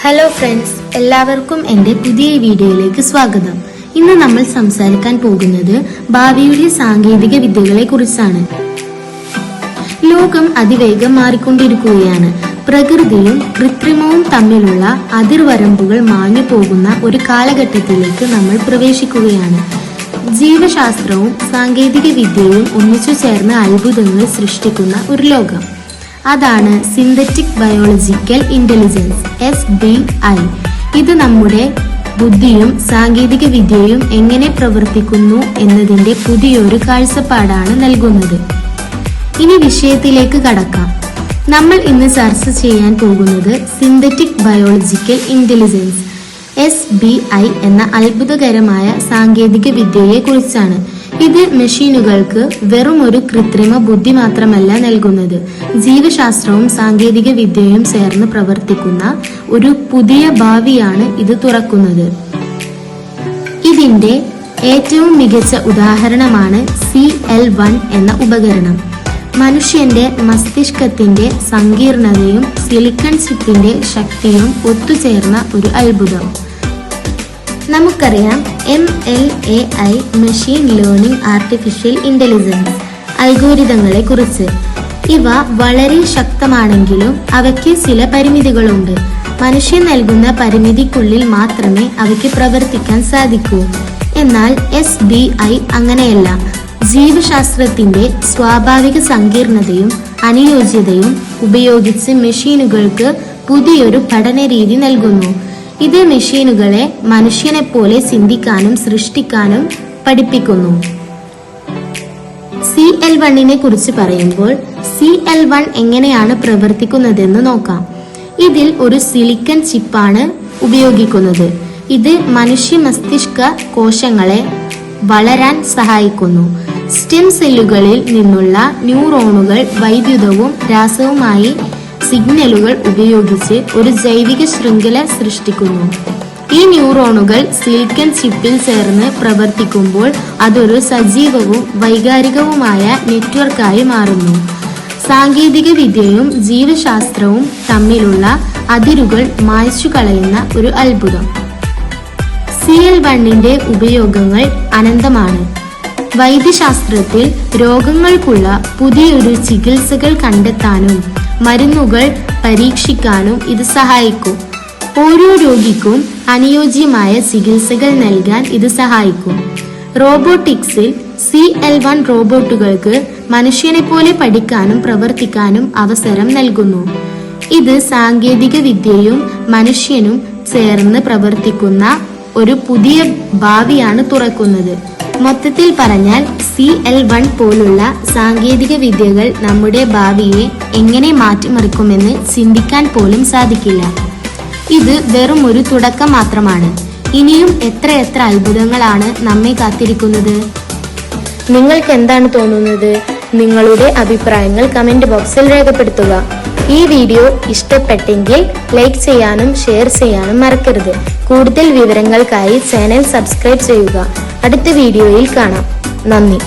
Hello friends, എല്ലാവർക്കും എൻ്റെ പുതിയ വീഡിയോയിലേക്ക് സ്വാഗതം. ഇന്ന് നമ്മൾ സംസാരിക്കാൻ പോകുന്നത് ഭാവിയുടെ സാങ്കേതിക വിദ്യകളെ കുറിച്ചാണ്. ലോകം അതിവേഗം മാറിക്കൊണ്ടിരിക്കുകയാണ്. പ്രകൃതിയും കൃത്രിമവും തമ്മിലുള്ള അതിർവരമ്പുകൾ മാഞ്ഞു പോകുന്ന ഒരു കാലഘട്ടത്തിലേക്ക് നമ്മൾ പ്രവേശിക്കുകയാണ്. ജീവശാസ്ത്രവും സാങ്കേതിക വിദ്യയും ഒന്നിച്ചു ചേർന്ന് അത്ഭുതങ്ങൾ സൃഷ്ടിക്കുന്ന ഒരു ലോകം. അതാണ് സിന്തറ്റിക് ബയോളജിക്കൽ ഇന്റലിജൻസ് SBI. ഇത് നമ്മുടെ ബുദ്ധിയും സാങ്കേതിക വിദ്യയും എങ്ങനെ പ്രവർത്തിക്കുന്നു എന്നതിന്റെ പുതിയൊരു കാഴ്ചപ്പാടാണ് നൽകുന്നത്. ഇനി വിഷയത്തിലേക്ക് കടക്കാം. നമ്മൾ ഇന്ന് ചർച്ച ചെയ്യാൻ പോകുന്നത് സിന്തറ്റിക് ബയോളജിക്കൽ ഇന്റലിജൻസ് SBI എന്ന അത്ഭുതകരമായ സാങ്കേതിക വിദ്യയെ കുറിച്ചാണ്. ഇത് മെഷീനുകൾക്ക് വെറും ഒരു കൃത്രിമ ബുദ്ധി മാത്രമല്ല നൽകുന്നത്, ജീവശാസ്ത്രവും സാങ്കേതിക വിദ്യയും ചേർന്ന് പ്രവർത്തിക്കുന്ന ഒരു പുതിയ ഭാവിയാണ് ഇത് തുറക്കുന്നത്. ഇതിന്റെ ഏറ്റവും മികച്ച ഉദാഹരണമാണ് CL1 എന്ന ഉപകരണം. മനുഷ്യന്റെ മസ്തിഷ്കത്തിന്റെ സങ്കീർണതയും സിലിക്കൺ ചിപ്പിന്റെ ശക്തിയും ഒത്തുചേർന്ന ഒരു അത്ഭുതം. നമുക്കറിയാം MLAI machine learning artificial intelligence അൽഗോരിതങ്ങളെ കുറിച്ച്. ഇവ വളരെ ശക്തമാണെങ്കിലും അവയ്ക്ക് ചില പരിമിതികളുണ്ട്. മനുഷ്യൻ നൽകുന്ന പരിമിതിക്കുള്ളിൽ മാത്രമേ അവയ്ക്ക് പ്രവർത്തിക്കാൻ സാധിക്കൂ. എന്നാൽ SBI അങ്ങനെയല്ല. ജീവശാസ്ത്രത്തിന്റെ സ്വാഭാവിക സങ്കീർണതയും അനുയോജ്യതയും ഉപയോഗിച്ച് മെഷീനുകൾക്ക് പുതിയൊരു പഠന രീതി നൽകുന്നു. ഇത് മെഷീനുകളെ മനുഷ്യനെ പോലെ ചിന്തിക്കാനും സൃഷ്ടിക്കാനും പഠിപ്പിക്കുന്നു. CL1 കുറിച്ച് പറയുമ്പോൾ CL1 എങ്ങനെയാണ് പ്രവർത്തിക്കുന്നതെന്ന് നോക്കാം. ഇതിൽ ഒരു സിലിക്കൺ ചിപ്പാണ് ഉപയോഗിക്കുന്നത്. ഇത് മനുഷ്യ മസ്തിഷ്ക കോശങ്ങളെ വളരാൻ സഹായിക്കുന്നു. സ്റ്റെം സെല്ലുകളിൽ നിന്നുള്ള ന്യൂറോണുകൾ വൈദ്യുതവും രാസവുമായി സിഗ്നലുകൾ ഉപയോഗിച്ച് ഒരു ജൈവിക ശൃംഖല സൃഷ്ടിക്കുന്നു. ഈ ന്യൂറോണുകൾ സിലിക്കൺ ചിപ്പിൽ ചേർന്ന് പ്രവർത്തിക്കുമ്പോൾ അതൊരു സജീവവും വൈകാരികവുമായ നെറ്റ്വർക്കായി മാറുന്നു. സാങ്കേതിക വിദ്യയും ജീവശാസ്ത്രവും തമ്മിലുള്ള അതിരുകൾ മായ്ച്ചു കളയുന്ന ഒരു അത്ഭുതം. CL1 ഉപയോഗങ്ങൾ അനന്തമാണ്. വൈദ്യശാസ്ത്രത്തിൽ രോഗങ്ങൾക്കുള്ള പുതിയൊരു ചികിത്സകൾ കണ്ടെത്താനും മരുന്നുകൾ പരീക്ഷിക്കാനും ഇത് സഹായിക്കും. ഓരോ രോഗിക്കും അനുയോജ്യമായ ചികിത്സകൾ നൽകാൻ ഇത് സഹായിക്കും. റോബോട്ടിക്സിൽ CL1 റോബോട്ടുകൾക്ക് മനുഷ്യനെ പോലെ പഠിക്കാനും പ്രവർത്തിക്കാനും അവസരം നൽകുന്നു. ഇത് സാങ്കേതിക വിദ്യയും മനുഷ്യനും ചേർന്ന് പ്രവർത്തിക്കുന്ന ഒരു പുതിയ ഭാവിയാണ് തുറക്കുന്നത്. മൊത്തത്തിൽ പറഞ്ഞാൽ CL1 പോലുള്ള സാങ്കേതിക വിദ്യകൾ നമ്മുടെ ഭാവിയെ എങ്ങനെ മാറ്റിമറിക്കുമെന്ന് ചിന്തിക്കാൻ പോലും സാധിക്കില്ല. ഇത് വെറും ഒരു തുടക്കം മാത്രമാണ്. ഇനിയും എത്ര അത്ഭുതങ്ങളാണ് നമ്മെ കാത്തിരിക്കുന്നത്. നിങ്ങൾക്ക് എന്താണ് തോന്നുന്നത്? നിങ്ങളുടെ അഭിപ്രായങ്ങൾ കമന്റ് ബോക്സിൽ രേഖപ്പെടുത്തുക. ഈ വീഡിയോ ഇഷ്ടപ്പെട്ടെങ്കിൽ ലൈക്ക് ചെയ്യാനും ഷെയർ ചെയ്യാനും മറക്കരുത്. കൂടുതൽ വിവരങ്ങൾക്കായി ചാനൽ സബ്സ്ക്രൈബ് ചെയ്യുക. അടുത്ത വീഡിയോയിൽ കാണാം. നന്ദി.